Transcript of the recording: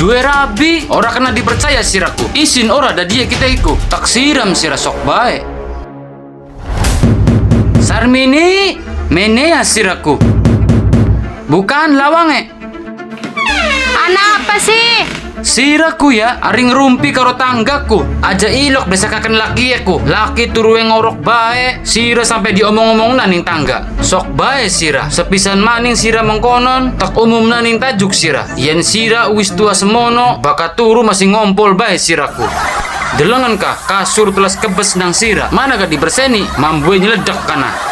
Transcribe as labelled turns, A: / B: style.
A: Dua rabi, ora kena dipercaya siraku. Isin ora ada dia kita iku. Tak siram sira sok bae. Sarmini, menea siraku. Bukan lawange.
B: Anak apa sih?
A: Siraku ya, aring rumpi karo tanggaku. Aja ilok besakakan laki aku. Laki turu yang ngorok bae. Sira sampai diomong-omong naning tangga. Sok bae sira. Sepisan maning sira mengkonon. Tak umum naning tajuk sira. Yen sira wis tua semono. Baka turu masih ngompol bae siraku. Delengan kah kasur tulas kebes nang sira. Mana gak diberseni? Mambue nyeledak kana.